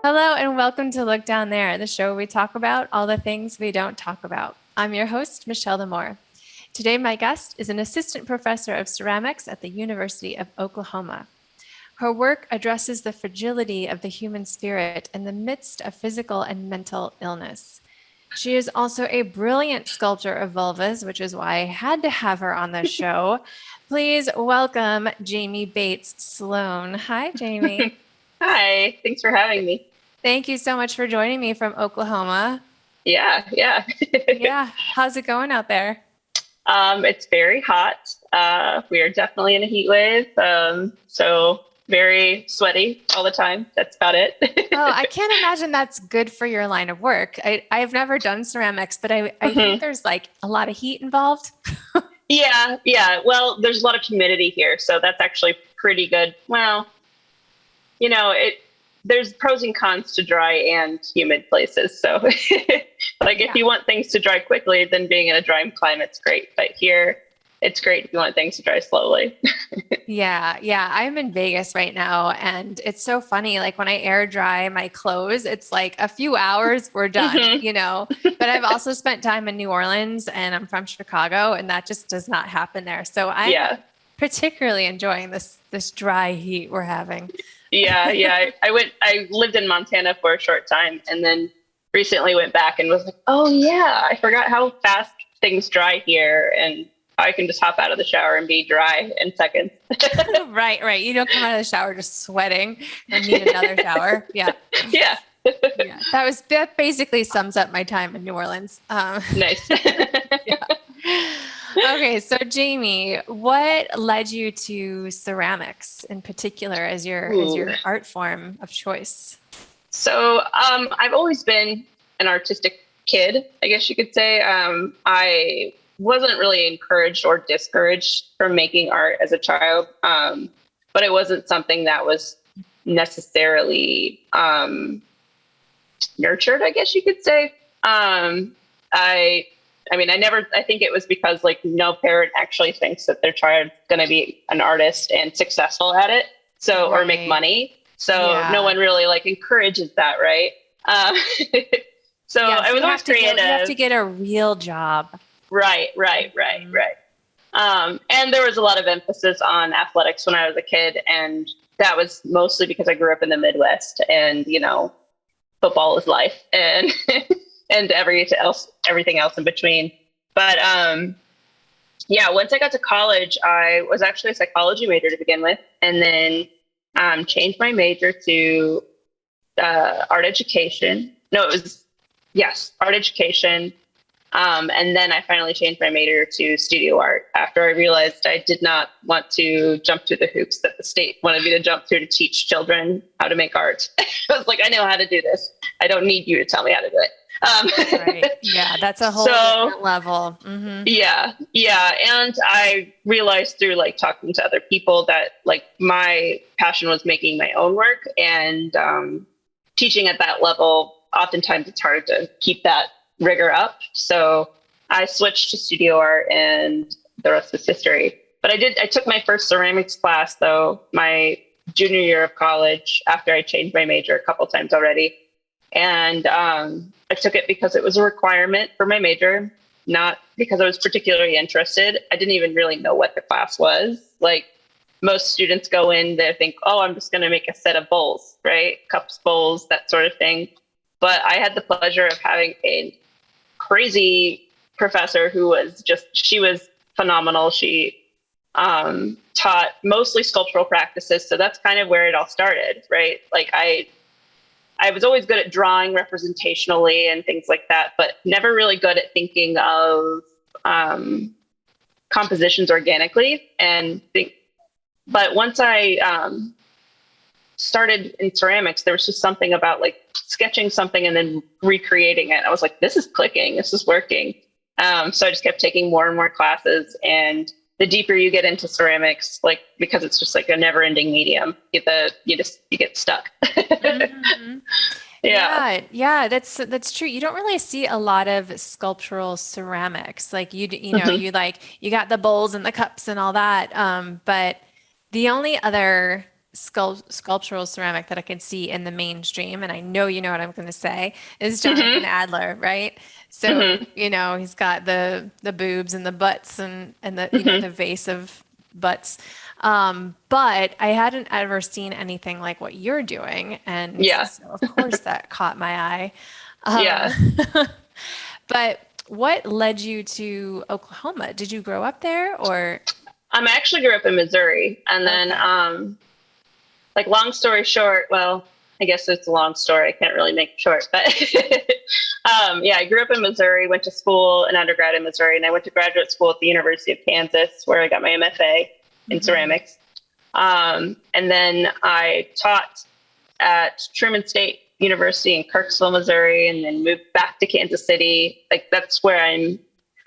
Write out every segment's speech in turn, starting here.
Hello and welcome to Look Down There, the show where we talk about all the things we don't talk about. I'm your host, Michelle Demore. Today, my guest is an assistant professor of ceramics at the University of Oklahoma. Her work addresses the fragility of the human spirit in the midst of physical and mental illness. She is also a brilliant sculptor of vulvas, which is why I had to have her on the show. Please welcome Jamie Bates Slone. Hi, Jamie. Hi, thanks for having me. Thank you so much for joining me from Oklahoma. Yeah. Yeah, how's it going out there? It's very hot. We are definitely in a heat wave. So very sweaty all the time. That's about Oh, I it. can't imagine that's good for your line of work. I've never done ceramics, but I think Mhm. there's like a lot of heat involved. Yeah. Well, there's a lot of humidity here, so that's actually pretty good. Well, it there's pros and cons to dry and humid places. So, like if Yeah. you want things to dry quickly, then being in a dry climate's great. But here, it's great if you want things to dry slowly. Yeah. I'm in Vegas right now, and it's so funny. Like when I air dry my clothes, it's like a few hours, we're done, Hmm. you know. But I've also spent time in New Orleans, and I'm from Chicago, and that just does not happen there. So I'm Yeah. particularly enjoying this dry heat we're having. Yeah. I lived in Montana for a short time and then recently went back and was like, oh yeah, I forgot how fast things dry here. And I can just hop out of the shower and be dry in seconds. Right. You don't come out of the shower just sweating and need another shower. Yeah. Yeah. Yeah. That basically sums up my time in New Orleans. Nice. Yeah. Okay, so Jamie, what led you to ceramics in particular as Ooh. your art form of choice? So I've always been an artistic kid, I guess you could say. I wasn't really encouraged or discouraged from making art as a child, but it wasn't something that was necessarily nurtured, I guess you could say. Um, I, I mean, I think it was because like no parent actually thinks that their child's going to be an artist and successful at it. So, or make Right. money. So no Yeah. one really like encourages that, right? Um, so Yeah. I So was always you have to creative. get a real job. Right. Mhm. And there was a lot of emphasis on athletics when I was a kid. And that was mostly because I grew up in the Midwest and, football is life and and everything else in between. But yeah, once I got to college, I was actually a psychology major to begin with, and then changed my major to art education. No, it was yes, art education. And then I finally changed my major to studio art after I realized I did not want to jump through the hoops that the state wanted me to jump through to teach children how to make art. I was like, I know how to do this. I don't need you to tell me how to do it. Right. Yeah. That's a whole So different level. Hmm. yeah. And I realized through like talking to other people that like my passion was making my own work and teaching at that level. Oftentimes it's hard to keep that rigor up. So I switched to studio art and the rest is history. But I took my first ceramics class though, my junior year of college after I changed my major a couple times already. And I took it because it was a requirement for my major, not because I was particularly interested. I didn't even really know what the class was. Like most students go in, they think, oh, I'm just going to make a set of bowls, right? Cups, bowls, that sort of thing. But I had the pleasure of having a crazy professor who was she was phenomenal. She taught mostly sculptural practices. So that's kind of where it all started, right? Like I was always good at drawing representationally and things like that, but never really good at thinking of um, compositions organically. But once I started in ceramics, there was just something about like sketching something and then recreating it. I was like, this is clicking, this is working. So I just kept taking more and more classes. And the deeper you get into ceramics, like because it's just like a never-ending medium, you get stuck. Hmm. Yeah. Yeah, that's true. You don't really see a lot of sculptural ceramics. Like Hmm. you like you got the bowls and the cups and all that. But the only other sculptural ceramic that I can see in the mainstream, and I know you know what I'm going to say, is Jonathan Hmm. Adler, right? So, Hmm. he's got the boobs and the butts and the, Hmm. the vase of butts. But I hadn't ever seen anything like what you're doing, and Yeah. so of course that caught my eye. Um, Yeah. but what led you to Oklahoma? Did you grow up there or? I actually grew up in Missouri, and then Okay. like long story short, well, I guess it's a long story. I can't really make it short, but yeah, I grew up in Missouri, went to school, an undergrad in Missouri, and I went to graduate school at the University of Kansas, where I got my MFA in Hmm. ceramics. And then I taught at Truman State University in Kirksville, Missouri, and then moved back to Kansas City. Like that's where I'm.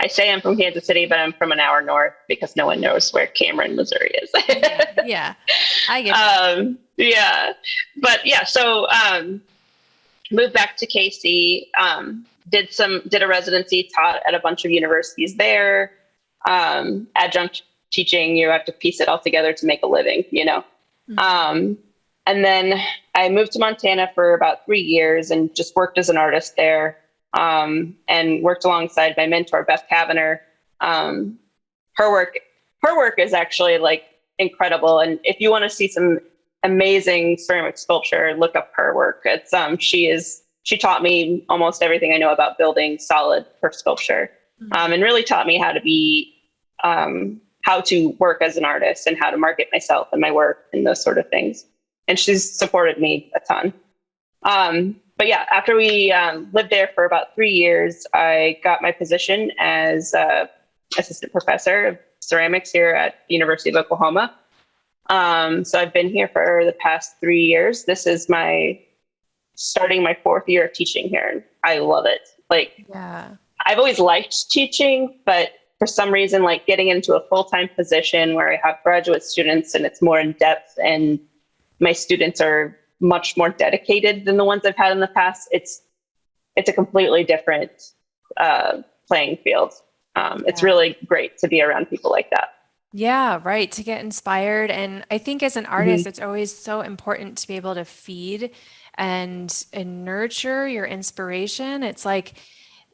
I say I'm from Kansas City, but I'm from an hour north because no one knows where Cameron, Missouri is. Yeah, yeah, I get that. Yeah, but yeah, so moved back to KC. Did a residency, taught at a bunch of universities there. Adjunct teaching, you have to piece it all together to make a living, you know. Mhm. Um, and then I moved to Montana for about 3 years and just worked as an artist there, and worked alongside my mentor, Beth Kavanagh. Um, her work, her work is actually like incredible. And if you want to see some amazing ceramic sculpture, look up her work. She taught me almost everything I know about building solid for sculpture, Mhm. and really taught me how to work as an artist and how to market myself and my work and those sort of things. And she's supported me a ton. But yeah, after we lived there for about 3 years, I got my position as assistant professor of ceramics here at the University of Oklahoma. So I've been here for the past 3 years. This is my starting my fourth year of teaching here. And I love it. Like Yeah. I've always liked teaching, but for some reason, like getting into a full-time position where I have graduate students and it's more in depth and my students are much more dedicated than the ones I've had in the past. It's a completely different playing field. It's Yeah. really great to be around people like that. Yeah, right. To get inspired. And I think as an artist, Hmm. it's always so important to be able to feed and nurture your inspiration. It's like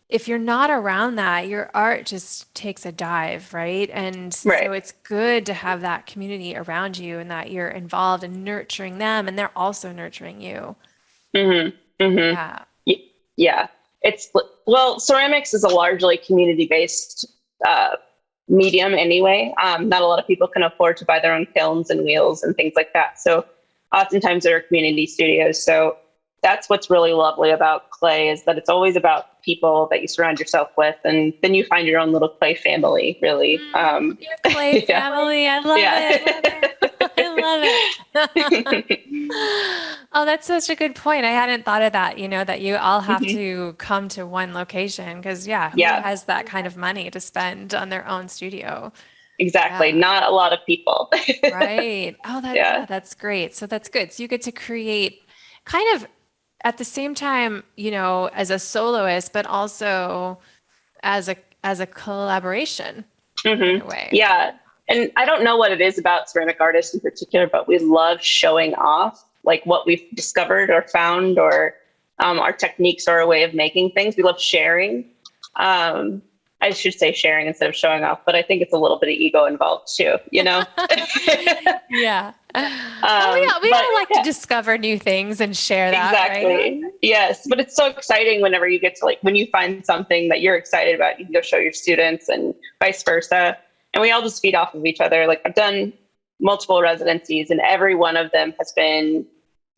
if you're not around that, your art just takes a dive, right? And Right. so it's good to have that community around you and that you're involved in nurturing them and they're also nurturing you. Hmm. Hmm. Yeah. Yeah. It's well, ceramics is a largely community-based uh, medium anyway. Not a lot of people can afford to buy their own kilns and wheels and things like that. So oftentimes there are community studios. So that's what's really lovely about clay is that it's always about people that you surround yourself with, and then you find your own little clay family. Really, Your clay yeah, family. I love yeah. it. Love it. I love it. Oh, that's such a good point. I hadn't thought of that, that you all have Hmm. to come to one location because, yeah, who Yeah, has that kind of money to spend on their own studio? exactly. Yeah. Not a lot of people. Right. Oh, Yeah. yeah, that's great. So that's good. So you get to create kind of at the same time, as a soloist, but also as a collaboration in Hmm. a way. Yeah. And I don't know what it is about ceramic artists in particular, but we love showing off like what we've discovered or found or our techniques or a way of making things. We love sharing. I should say sharing instead of showing off, but I think it's a little bit of ego involved too, you know? Yeah. Well, we But all like to yeah, discover new things and share that, right? exactly. Yes. But it's so exciting whenever you get to like, when you find something that you're excited about, you can go show your students and vice versa. And we all just feed off of each other. Like I've done multiple residencies and every one of them has been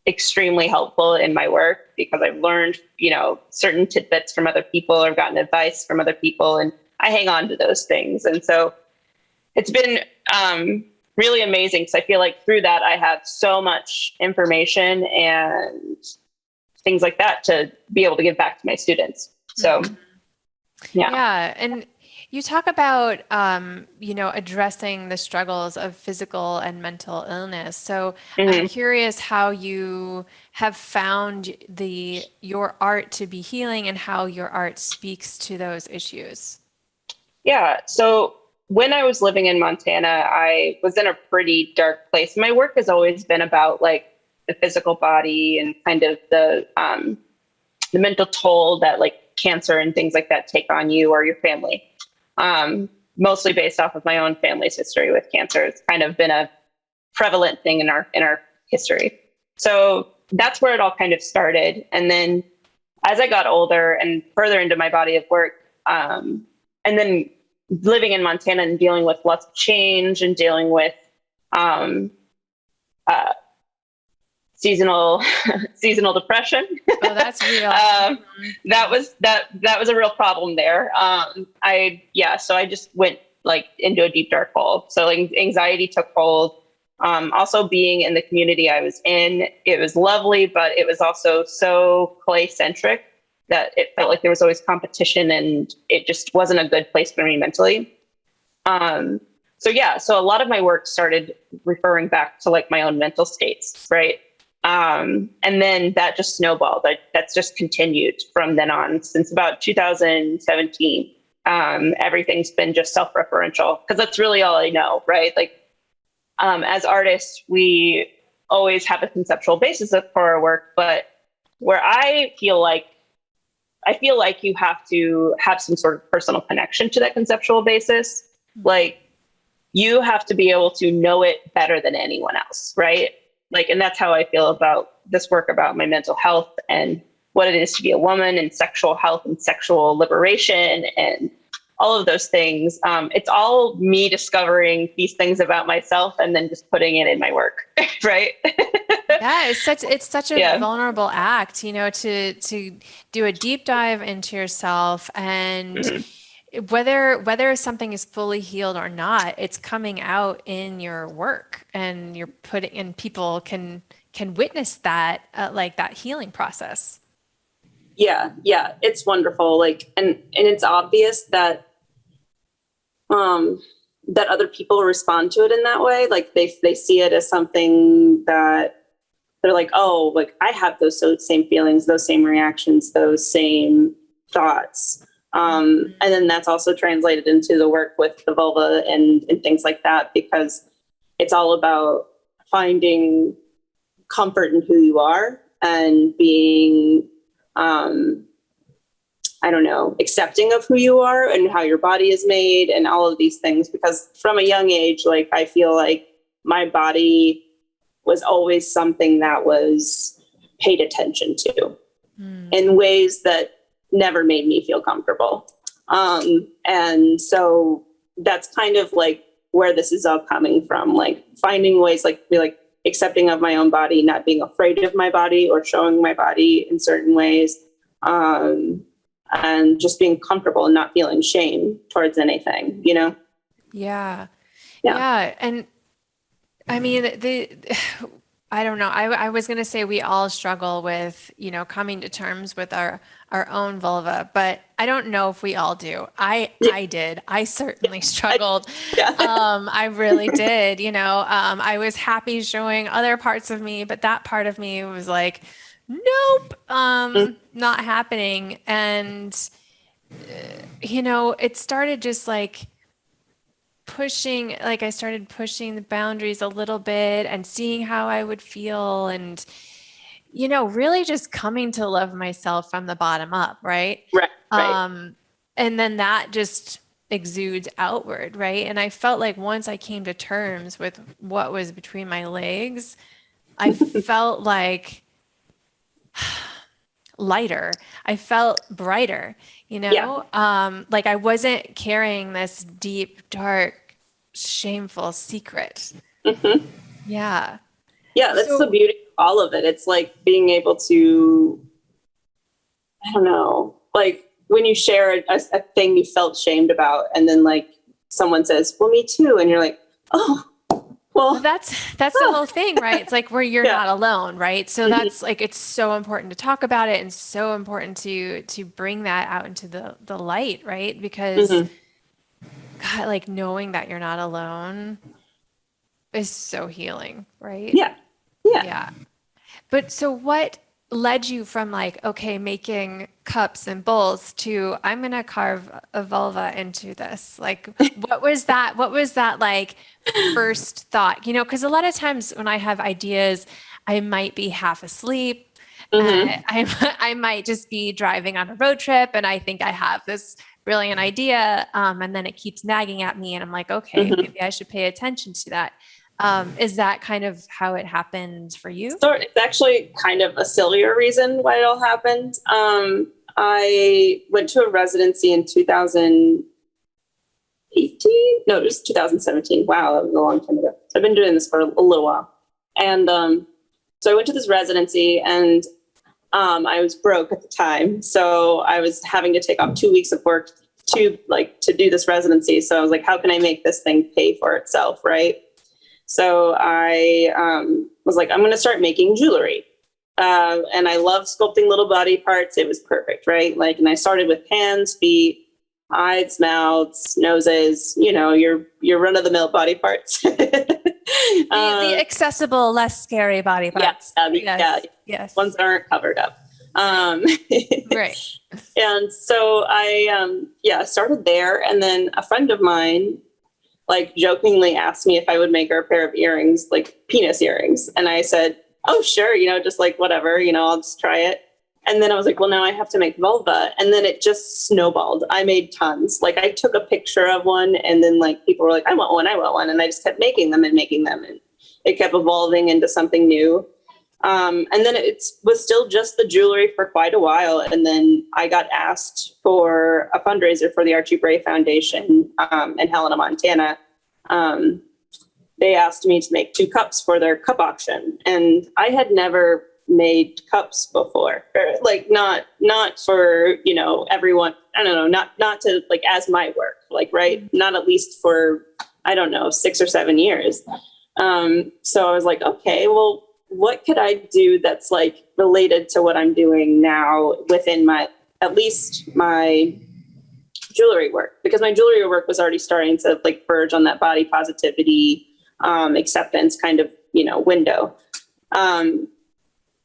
extremely helpful in my work because I've learned, certain tidbits from other people or gotten advice from other people. And I hang on to those things. And so it's been really amazing because I feel like through that I have so much information and things like that to be able to give back to my students. So Mhm. yeah. Yeah, and you talk about addressing the struggles of physical and mental illness. So I'm Hmm. curious how you have found your art to be healing and how your art speaks to those issues. Yeah. So when I was living in Montana, I was in a pretty dark place. My work has always been about like the physical body and kind of the mental toll that like cancer and things like that take on you or your family. Mostly based off of my own family's history with cancer. It's kind of been a prevalent thing in our history. So that's where it all kind of started. And then as I got older and further into my body of work, and then living in Montana and dealing with lots of change and dealing with um, uh, seasonal depression. Oh, that's real. That was a real problem there. So I just went like into a deep dark hole. So like anxiety took hold. Also being in the community I was in, it was lovely, but it was also so clay centric that it felt like there was always competition and it just wasn't a good place for me mentally. So a lot of my work started referring back to like my own mental states, right? And then that just snowballed. That's just continued from then on since about 2017. Everything's been just self-referential because that's really all I know, right? Like, as artists, we always have a conceptual basis for our work, but where I feel like you have to have some sort of personal connection to that conceptual basis. Like you have to be able to know it better than anyone else, right? Like, and that's how I feel about this work about my mental health and what it is to be a woman and sexual health and sexual liberation and all of those things. It's all me discovering these things about myself and then just putting it in my work, right? Yeah, it's such a vulnerable act, to do a deep dive into yourself and whether something is fully healed or not, it's coming out in your work and you're putting and people can witness that like that healing process. Yeah, it's wonderful. Like, and it's obvious that that other people respond to it in that way. Like they see it as something that they're like, oh, like I have those same feelings, those same reactions, those same thoughts. And then that's also translated into the work with the vulva and things like that, because it's all about finding comfort in who you are and being, accepting of who you are and how your body is made and all of these things. Because from a young age, like I feel like my body was always something that was paid attention to in ways that never made me feel comfortable. And so that's kind of like where this is all coming from, like finding ways, like be like accepting of my own body, not being afraid of my body or showing my body in certain ways. And just being comfortable and not feeling shame towards anything, Yeah. And I mean, I don't know. I was going to say we all struggle with, coming to terms with our own vulva, but I don't know if we all do. I did. I certainly struggled. I really did. I was happy showing other parts of me, but that part of me was like, nope, not happening. And, it started just like I started pushing the boundaries a little bit and seeing how I would feel and, really just coming to love myself from the bottom up. Right. Right. And then that just exudes outward. Right. And I felt like once I came to terms with what was between my legs, I felt like lighter. I felt brighter, like I wasn't carrying this deep, dark, shameful secret. Yeah. Yeah. That's the beauty of all of it. It's like being able to, I don't know, like when you share a thing you felt shamed about and then like someone says, well, me too. And you're like, oh, well, that's the whole thing, right? It's like where you're not alone, right? So that's like, it's so important to talk about it and so important to bring that out into the light, right? Because God, like knowing that you're not alone is so healing, right? Yeah. But so what led you from like, okay, making cups and bowls to I'm gonna carve a vulva into this? Like, what was that? What was that like first thought? You know, because a lot of times when I have ideas, I might be half asleep. Mm-hmm. I might just be driving on a road trip and I think I have this brilliant idea. And then it keeps nagging at me and I'm like, okay, Mm-hmm. maybe I should pay attention to that. Is that kind of how it happened for you? So it's actually kind of a sillier reason why it all happened. I went to a residency in 2018. No, it was 2017. Wow, that was a long time ago. So I've been doing this for a little while. And so I went to this residency and I was broke at the time. So I was having to take off 2 weeks of work to do this residency. So I was like, how can I make this thing pay for itself? Right. So I was like, I'm going to start making jewelry. And I love sculpting little body parts. It was perfect, right? Like, and I started with hands, feet, eyes, mouths, noses, your run-of-the-mill body parts. The accessible, less scary body parts. Yes. Ones that aren't covered up. Right. And so I started there. And then a friend of mine, like jokingly asked me if I would make her a pair of earrings, like penis earrings. And I said, oh, sure. Just like whatever, I'll just try it. And then I was like, well, now I have to make vulva. And then it just snowballed. I made tons. Like I took a picture of one and then like people were like, I want one. And I just kept making them. And it kept evolving into something new. And then it was still just the jewelry for quite a while. And then I got asked for a fundraiser for the Archie Bray Foundation in Helena, Montana. They asked me to make 2 cups for their cup auction. And I had never made cups before, like not for, everyone. I don't know, not to like as my work, like, right. Not at least for, I don't know, 6 or 7 years. So I was like, okay, well, what could I do that's like related to what I'm doing now within at least my jewelry work, because my jewelry work was already starting to like verge on that body positivity, acceptance kind of, window.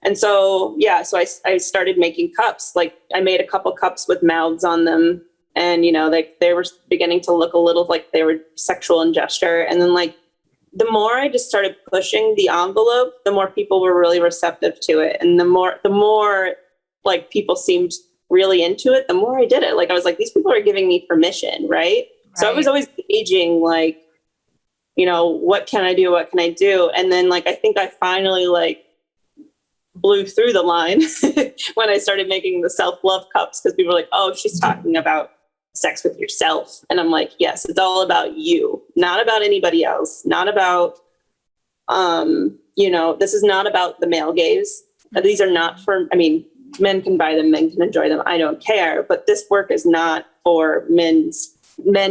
And so, so I started making cups. Like I made a couple cups with mouths on them and, like they were beginning to look a little like they were sexual in gesture. And then like, the more I just started pushing the envelope, the more people were really receptive to it. And the more like people seemed really into it, the more I did it. Like, I was like, these people are giving me permission. Right. So I was always gauging like, what can I do? What can I do? And then like, I think I finally like blew through the line when I started making the self-love cups. Cause people were like, oh, she's talking about sex with yourself. And I'm like, yes, it's all about you, not about anybody else, not about, this is not about the male gaze. These are not for, men can buy them, men can enjoy them. I don't care. But this work is not for men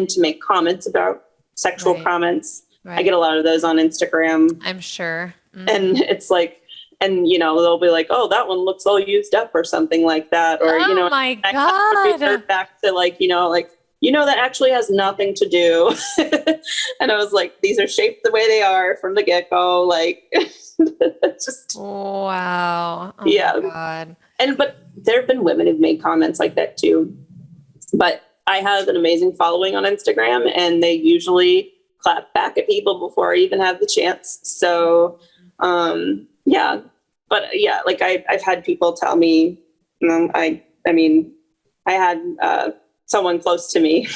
to make comments about sexual comments. Right. I get a lot of those on Instagram. I'm sure. Mm-hmm. And it's like, and they'll be like, oh, that one looks all used up or something like that. Or, oh my God. I have to refer back to like, that actually has nothing to do. And I was like, these are shaped the way they are from the get-go. Like, just. Wow. Oh yeah. My God. But there have been women who've made comments like that too. But I have an amazing following on Instagram and they usually clap back at people before I even have the chance. So, but yeah, like I've had people tell me, I had someone close to me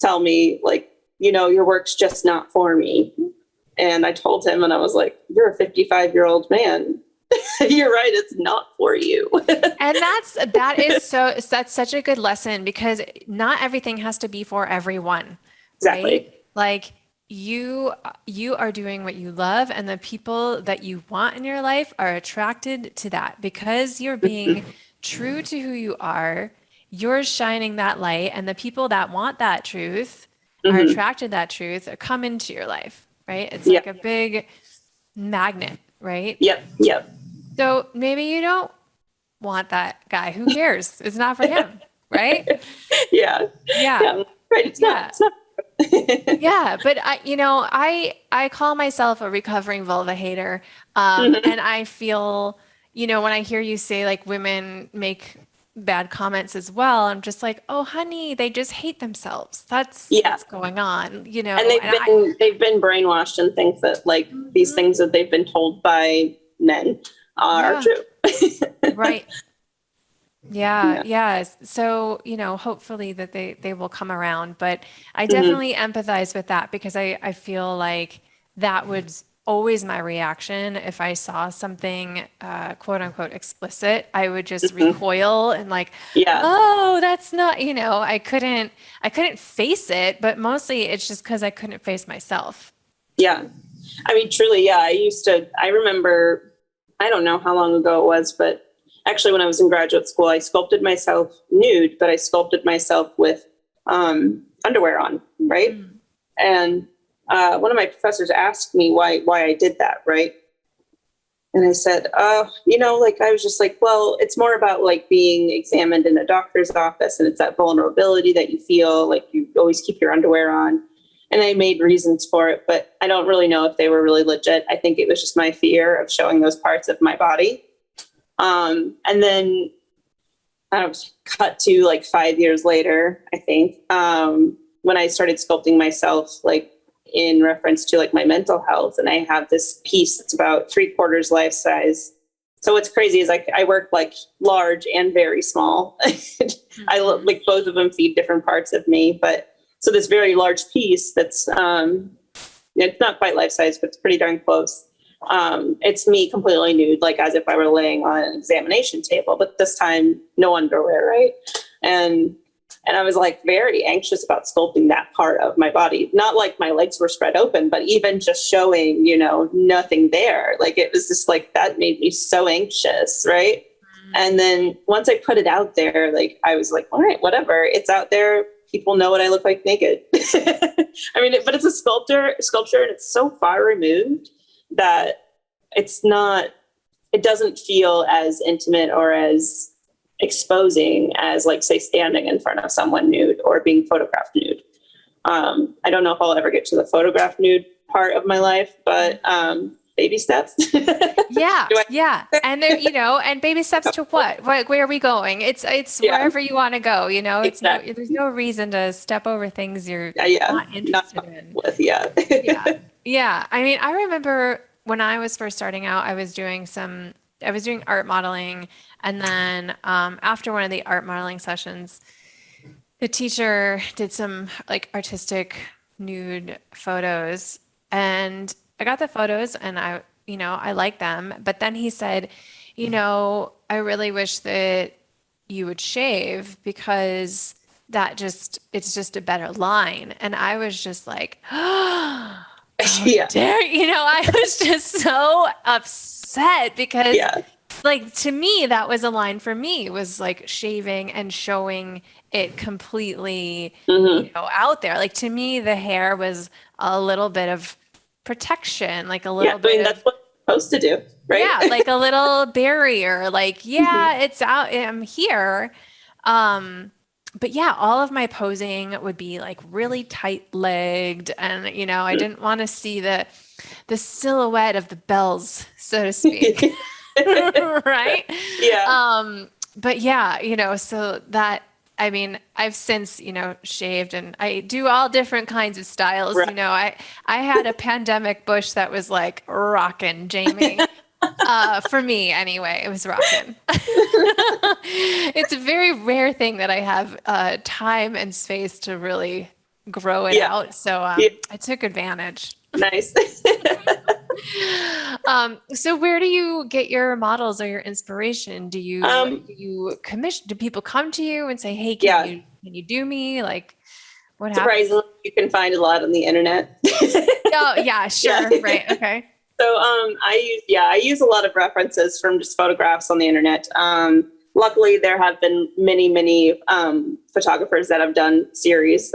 tell me like, your work's just not for me. And I told him and I was like, you're a 55-year-old man. You're right. It's not for you. And that's such a good lesson because not everything has to be for everyone. Exactly. Right? Like you are doing what you love and the people that you want in your life are attracted to that because you're being true to who you are. You're shining that light and the people that want that truth are attracted to that truth or come into your life, right? It's like a big magnet, right? Yep. So maybe you don't want that guy. Who cares? It's not for him, right? Yeah. Right. It's not. Yeah, but I call myself a recovering vulva hater, and I feel when I hear you say like women make bad comments as well, I'm just like, oh, honey, they just hate themselves. That's Yeah. what's going on, And they've been brainwashed and think that like these things that they've been told by men are Yeah. true. Right. Yeah, yeah. So, hopefully that they will come around. But I Mhm. definitely empathize with that because I feel like that was always my reaction if I saw something quote unquote explicit. I would just Mhm. recoil and like, Yeah. oh, that's not, I couldn't face it, but mostly it's just because I couldn't face myself. Yeah. I mean, truly, yeah. I remember, I don't know how long ago it was, but actually when I was in graduate school, I sculpted myself nude, but I sculpted myself with underwear on, right? Mm. And one of my professors asked me why I did that, right? And I said, like, I was just like, well, it's more about like being examined in a doctor's office. And it's that vulnerability that you feel like you always keep your underwear on. And I made reasons for it, but I don't really know if they were really legit. I think it was just my fear of showing those parts of my body. And then I was cut to like 5 years later, I think, when I started sculpting myself, like in reference to like my mental health. And I have this piece that's about 3/4 life size. So what's crazy is like I work like large and very small. Mhm. Like both of them feed different parts of me. But so this very large piece that's it's not quite life size, but it's pretty darn close. It's me completely nude, like as if I were laying on an examination table, but this time no underwear, right? And I was like very anxious about sculpting that part of my body. Not like my legs were spread open, but even just showing, nothing there. Like it was just like that made me so anxious, right? And then once I put it out there, like I was like, all right, whatever, it's out there. People know what I look like naked. I mean, but it's a sculpture, and it's so far removed that it's not. It doesn't feel as intimate or as exposing as, like, say, standing in front of someone nude or being photographed nude. I don't know if I'll ever get to the photograph nude part of my life, but baby steps. Yeah, Do I? yeah. And there, and baby steps to what? Where are we going? It's Yeah, wherever you want to go, exactly. there's no reason to step over things you're Yeah, yeah. not Not interested in. with, yeah. Yeah. Yeah. I mean, I remember when I was first starting out, I was doing art modeling. And then after one of the art modeling sessions, the teacher did some like artistic nude photos. And I got the photos and I like them. But then he said, I really wish that you would shave because it's just a better line. And I was just like, how Yeah, dare, I was just so upset because yeah. like to me, that was a line for me was like shaving and showing it completely, Hmm. out there. Like to me, the hair was a little bit of protection, like a Yeah, little I bit mean, that's of, what it's supposed to do, right? yeah, like a little barrier. Like, Hmm. yeah, it's out, I'm here. Um, but yeah, all of my posing would be like really tight legged and I didn't want to see the silhouette of the bells, so to speak. Right? Yeah. But yeah, so that I mean, I've since, shaved and I do all different kinds of styles. Right. I had a pandemic bush that was like rockin', Jamie. For me anyway, it was rockin'. It's a very rare thing that I have time and space to really grow it Yeah. out. So Yeah. I took advantage. Nice. So where do you get your models or your inspiration? um, Do you commission, do people come to you and say, "Hey, yeah. can you do me?" Like what happens? Surprisingly, you can find a lot on the internet. Oh, yeah, Yeah. sure. Right. Okay. So I use a lot of references from just photographs on the internet. Luckily, there have been many photographers that have done series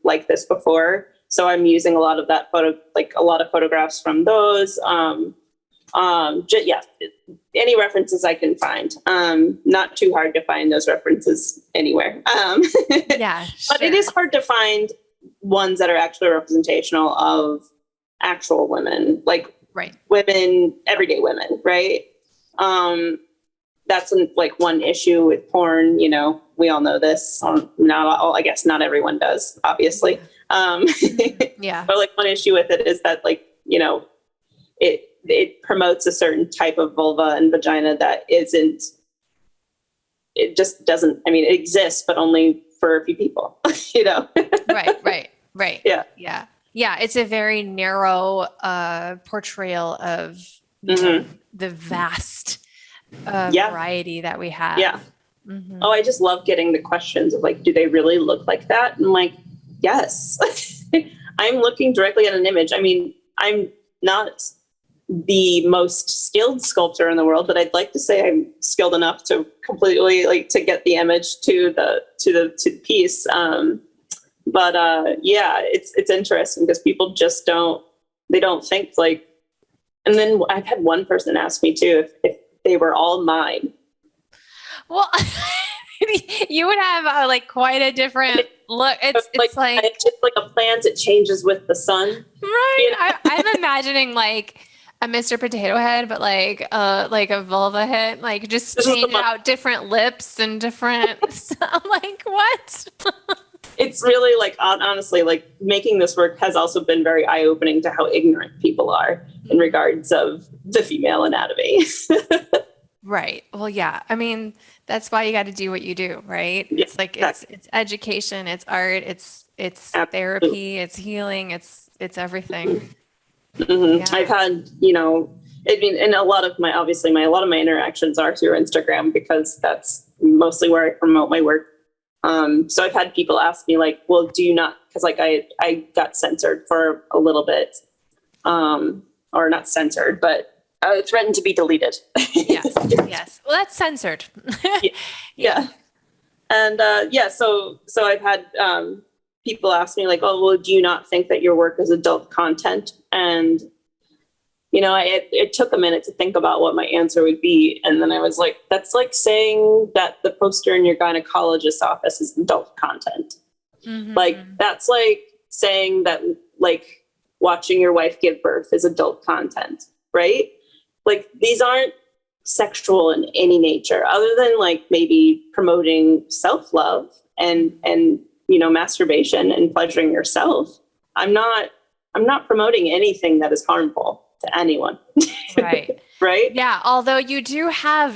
like this before. So I'm using a lot of that like a lot of photographs from those. Yeah, any references I can find. Not too hard to find those references anywhere. Yeah, But it is sure. hard to find ones that are actually representational of actual women, like Right. women, everyday women, right? That's like one issue with porn. You know, we all know this. Not all, I guess not everyone does, obviously. Yeah. But like one issue with it is that, like, you know, it promotes a certain type of vulva and vagina that isn't, it just doesn't, I mean, it exists, but only for a few people, you know? Right. Yeah. Yeah. It's a very narrow portrayal of you know, the vast variety that we have. Yeah. Oh, I just love getting the questions of like, do they really look like that? And I'm like, yes. I'm looking directly at an image. I mean, I'm not the most skilled sculptor in the world, but I'd like to say I'm skilled enough to completely like to get the image to the piece. Yeah, it's interesting because people just don't think like. And then I've had one person ask me too if they were all mine. Well, you would have like quite a different look. It's like it's just like a plant. It changes with the sun. Right. You know? I'm imagining like a Mr. Potato Head, but like a vulva head, like just change out different lips and different. I'm like, what? It's really like, honestly, like making this work has also been very eye-opening to how ignorant people are in regards of the female anatomy. Right. Well, yeah. I mean, that's why you got to do what you do, right? Yeah, it's like exactly. it's education, it's art, it's Absolutely. therapy, it's healing, it's everything. Mm-hmm. Yeah. I've had, you know, I mean, and a lot of my interactions are through Instagram because that's mostly where I promote my work. So I've had people ask me like, well, do you not, because like I got censored for a little bit, or not censored, but threatened to be deleted. Yes. Well, that's censored. Yeah. And so I've had people ask me like, oh, well, do you not think that your work is adult content? And, you know, it took a minute to think about what my answer would be. And then I was like, that's like saying that the poster in your gynecologist's office is adult content. Mm-hmm. Like, that's like saying that, like, watching your wife give birth is adult content, right? Like, these aren't sexual in any nature, other than, like, maybe promoting self-love and you know, masturbation and pleasuring yourself. I'm not promoting anything that is harmful to anyone. Right. Right. Yeah. Although you do, I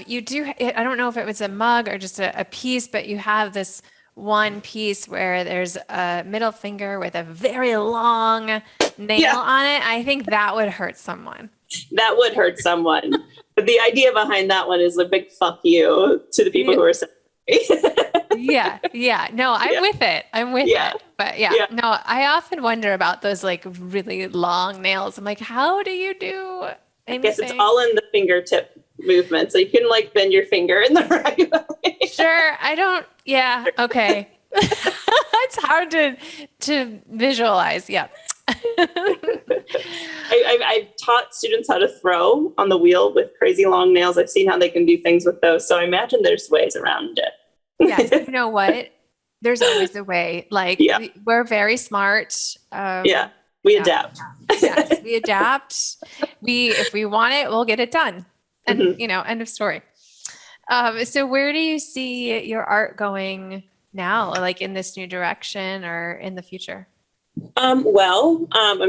don't know if it was a mug or just a piece, but you have this one piece where there's a middle finger with a very long nail on it. I think that would hurt someone. That would hurt someone. But the idea behind that one is a big fuck you to the people who are saying Yeah. No, I'm with it. But no, I often wonder about those like really long nails. I'm like, how do you do anything? I guess it's all in the fingertip movement. So you can like bend your finger in the right way. Sure. Yeah. Okay. It's hard to visualize. Yeah. I've taught students how to throw on the wheel with crazy long nails. I've seen how they can do things with those. So I imagine there's ways around it. Yes. You know what? There's always a way. Like we're very smart. We adapt. Yes, we adapt. If we want it, we'll get it done. And, you know, end of story. So where do you see your art going now, like in this new direction or in the future? I'm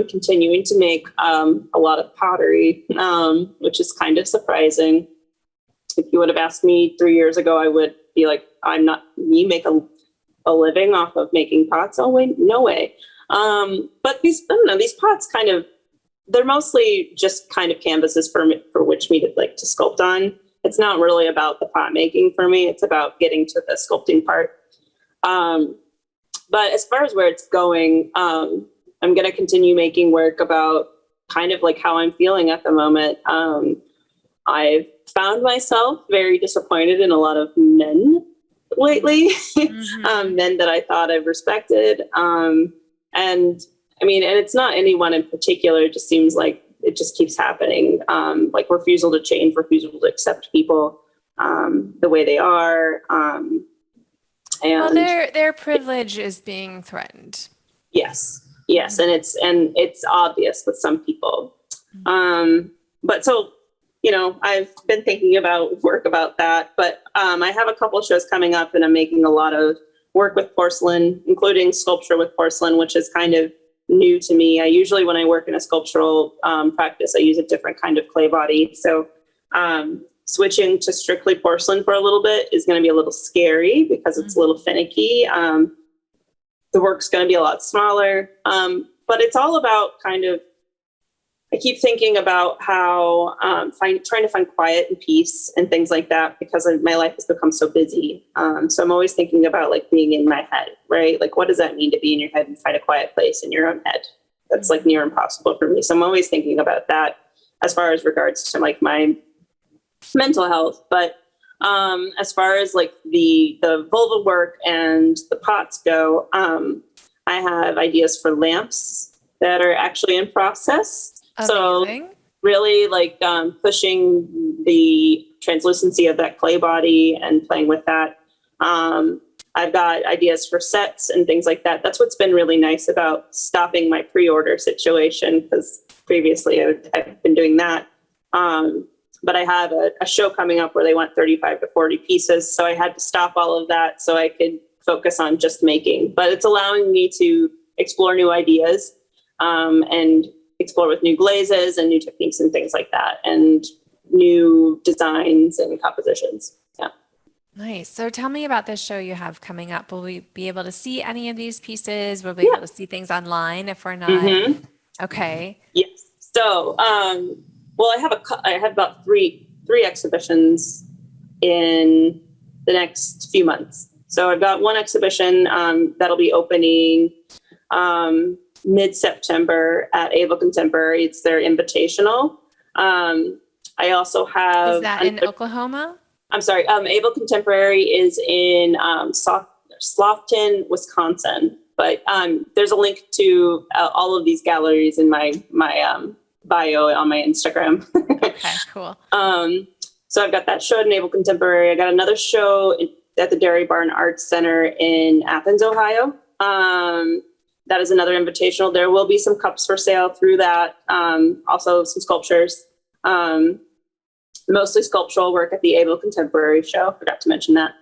continuing to make a lot of pottery, which is kind of surprising. If you would have asked me 3 years ago, I would be like, you make a living off of making pots? Oh, wait, no way. But these pots they're mostly just kind of canvases for which me to like to sculpt on. It's not really about the pot making for me. It's about getting to the sculpting part. But as far as where it's going, I'm going to continue making work about kind of like how I'm feeling at the moment. I've found myself very disappointed in a lot of men lately, men that I thought I've respected. And I mean, and it's not anyone in particular. It just seems like it just keeps happening. Like refusal to change, refusal to accept people the way they are. And well, their privilege is being threatened. Yes. And it's obvious with some people. But so I've been thinking about work about that, but I have a couple shows coming up, and I'm making a lot of work with porcelain, including sculpture with porcelain, which is kind of new to me. I usually, when I work in a sculptural practice, I use a different kind of clay body. So switching to strictly porcelain for a little bit is going to be a little scary because it's a little finicky. The work's going to be a lot smaller, but it's all about kind of, I keep thinking about how trying to find quiet and peace and things like that, because my life has become so busy. So I'm always thinking about like being in my head, right? Like, what does that mean to be in your head and find a quiet place in your own head? That's like near impossible for me. So I'm always thinking about that as far as regards to like my mental health. But as far as like the vulva work and the pots go, I have ideas for lamps that are actually in process. Amazing. So really like pushing the translucency of that clay body and playing with that. I've got ideas for sets and things like that. That's what's been really nice about stopping my pre-order situation, because previously I've been doing that. But I have a show coming up where they want 35 to 40 pieces. So I had to stop all of that so I could focus on just making. But it's allowing me to explore new ideas and explore with new glazes and new techniques and things like that, and new designs and compositions. Yeah. Nice. So tell me about this show you have coming up. Will we be able to see any of these pieces? Will we be able to see things online if we're not? Mm-hmm. Okay. Yes. So, well, I have about three exhibitions in the next few months. So I've got one exhibition that'll be opening mid-September at Able Contemporary. It's their invitational. I also have... Is that in Oklahoma? I'm sorry. Able Contemporary is in Slaughton, Wisconsin. But there's a link to all of these galleries in my bio on my Instagram. Okay, cool. So I've got that show at Able Contemporary. I got another show at the Dairy Barn Arts Center in Athens, Ohio. That is another invitational. There will be some cups for sale through that. Also some sculptures. Mostly sculptural work at the Able Contemporary show. Forgot to mention that.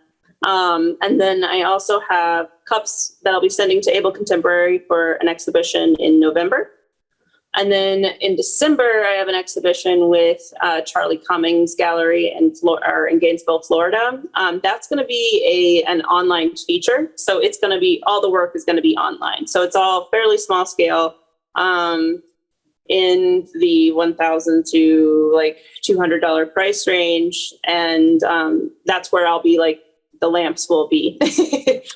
And then I also have cups that I'll be sending to Able Contemporary for an exhibition in November. And then in December, I have an exhibition with Charlie Cummings Gallery in Gainesville, Florida. That's going to be an online feature. So it's going to be, all the work is going to be online. So it's all fairly small scale in the $1,000 to like $200 price range. And that's where I'll be like, the lamps will be.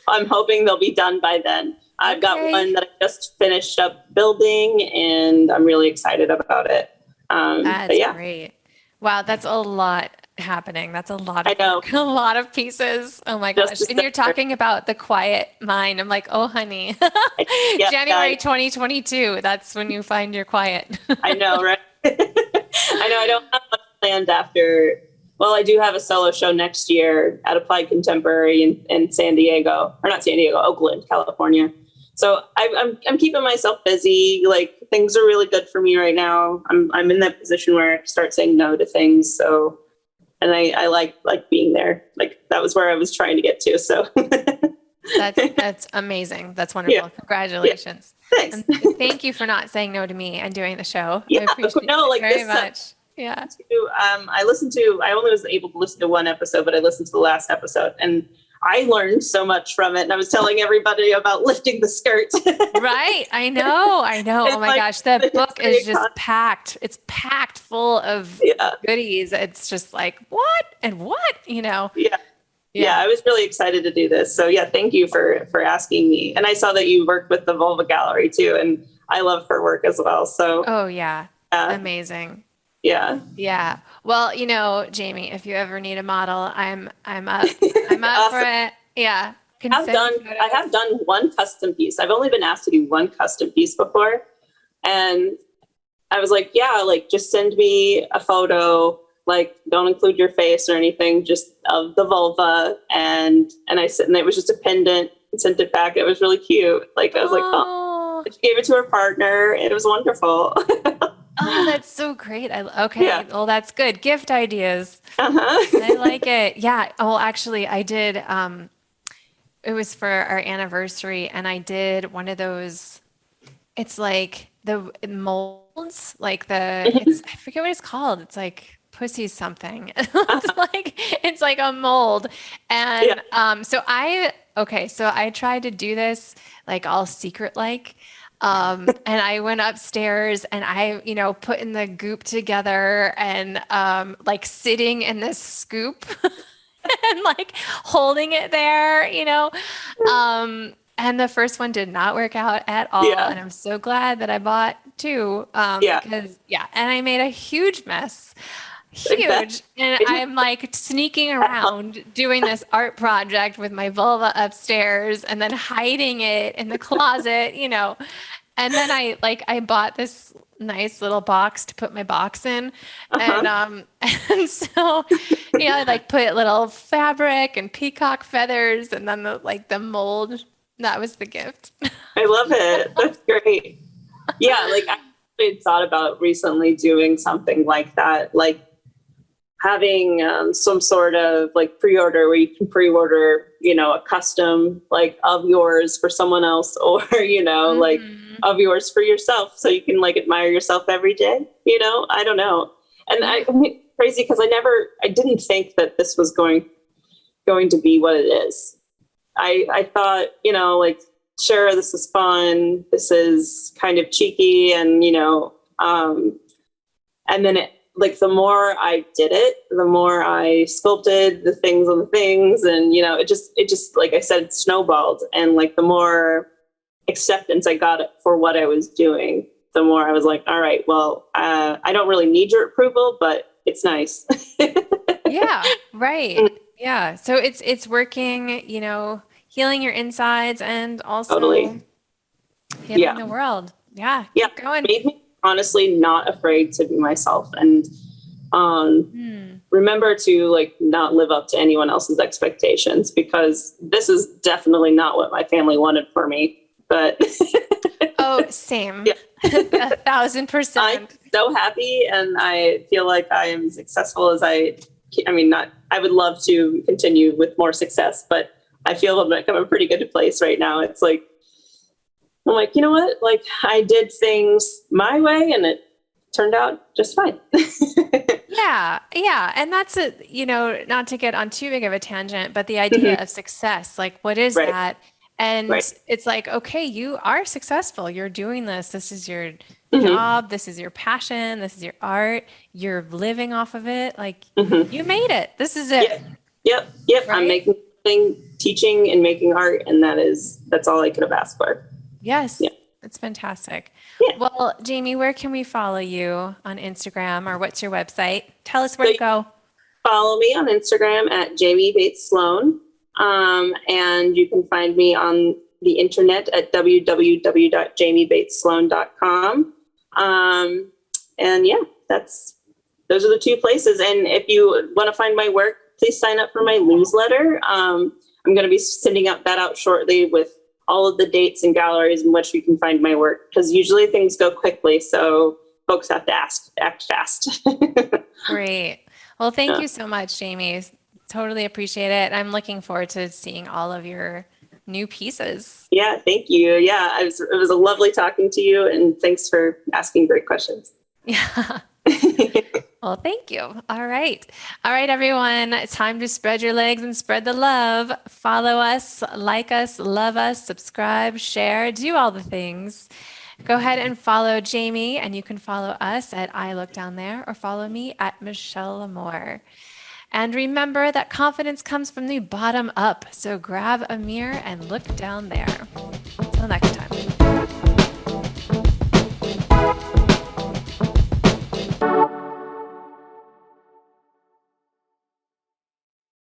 I'm hoping they'll be done by then. I've got one that I just finished up building, and I'm really excited about it. That's great. Wow, that's a lot happening. That's a lot of work, a lot of pieces. Oh my gosh. And you're talking about the quiet mind. I'm like, oh, honey. January 2022. That's when you find your quiet. I know, right? I know I don't have much planned after. Well, I do have a solo show next year at Applied Contemporary in San Diego, or not San Diego, Oakland, California. So I'm keeping myself busy. Like, things are really good for me right now. I'm in that position where I start saying no to things. So, and I like being there. Like, that was where I was trying to get to. So that's amazing. That's wonderful. Yeah. Congratulations. Yeah. Thanks. And thank you for not saying no to me and doing the show. Yeah, I appreciate it very much. Yeah. I only was able to listen to one episode, but I listened to the last episode, and I learned so much from it. And I was telling everybody about lifting the skirt. Right. I know. Oh my gosh. The book is just packed. It's packed full of goodies. It's just like, what and what, Yeah. I was really excited to do this. So yeah, thank you for asking me. And I saw that you worked with the Vulva Gallery too. And I love her work as well. So. Oh yeah. Amazing. Yeah. Yeah. Well, Jamie, if you ever need a model, I'm up. I'm up awesome. For it. Yeah. I have done one custom piece. I've only been asked to do one custom piece before. And I was like, yeah, like just send me a photo, like don't include your face or anything, just of the vulva. And it was just a pendant and sent it back. It was really cute. Like I was like, oh, she gave it to her partner. It was wonderful. Oh, Oh, that's so great. Okay. Yeah. Well, that's good. Gift ideas. Uh-huh. I like it. Yeah. Oh, actually, I did. It was for our anniversary, and I did one of those. It's like the molds, like I forget what it's called. It's like pussy something. It's like a mold. Yeah. And so I tried to do this like all secret like. And I went upstairs and put in the goop together and like sitting in this scoop and like holding it there. And the first one did not work out at all. Yeah. And I'm so glad that I bought two Yeah. because, yeah, and I made a huge mess. Like that. Huge. And I'm like sneaking around doing this art project with my vulva upstairs and then hiding it in the closet. And then I bought this nice little box to put my box in. And Uh-huh. and so I like put little fabric and peacock feathers and then the mold. That was the gift. I love it. That's great. Yeah, like I actually thought about recently doing something like that, like having some sort of like pre-order where you can pre-order, a custom like of yours for someone else, or like Mhm. of yours for yourself, so you can like admire yourself every day. I don't know, and I mean, crazy because I didn't think that this was going to be what it is. I thought, like, sure, this is fun. This is kind of cheeky. And then like, the more I did it, the more I sculpted the things on the things. And, it just, like I said, snowballed. And like, the more acceptance I got for what I was doing, the more I was like, all right, well, I don't really need your approval, but it's nice. Yeah, right. Yeah. So it's working, healing your insides and also Totally. healing Yeah. the world. Yeah, Yeah. keep going. Made me honestly not afraid to be myself, and Hmm. remember to like not live up to anyone else's expectations, because this is definitely not what my family wanted for me. But Oh, same. yeah, 1,000%. I'm so happy, and I feel like I am as successful as I mean, not, I would love to continue with more success, but I feel like I'm in a pretty good place right now. It's like, I'm like, you know what? Like, I did things my way and it turned out just fine. Yeah, yeah. And that's not to get on too big of a tangent, but the idea of success, like what is Right. that? And Right. it's like, okay, you are successful. You're doing this. This is your Hmm. job. This is your passion. This is your art. You're living off of it. Like Hmm. you made it. This is it, Yep. I'm right? teaching and making art, and that's all I could have asked for. Yes, Yeah. it's fantastic. Yeah. Well, Jamie, where can we follow you on Instagram or what's your website? Tell us where So to go. follow me on Instagram at Jamie Bates Slone. And you can find me on the internet at www.jamiebatesslone.com. And yeah, those are the two places. And if you want to find my work, please sign up for my newsletter. I'm going to be sending that out shortly with all of the dates and galleries in which you can find my work, because usually things go quickly. So folks have to act fast. Great. Well, thank Yeah. you so much, Jamie. Totally appreciate it. I'm looking forward to seeing all of your new pieces. Yeah, thank you. Yeah, it was a lovely talking to you, and thanks for asking great questions. Yeah. Well, thank you. All right. All right, everyone. It's time to spread your legs and spread the love. Follow us, like us, love us, subscribe, share, do all the things. Go ahead and follow Jamie, and you can follow us at I Look Down There or follow me at Michelle Lamore. And remember that confidence comes from the bottom up. So grab a mirror and look down there.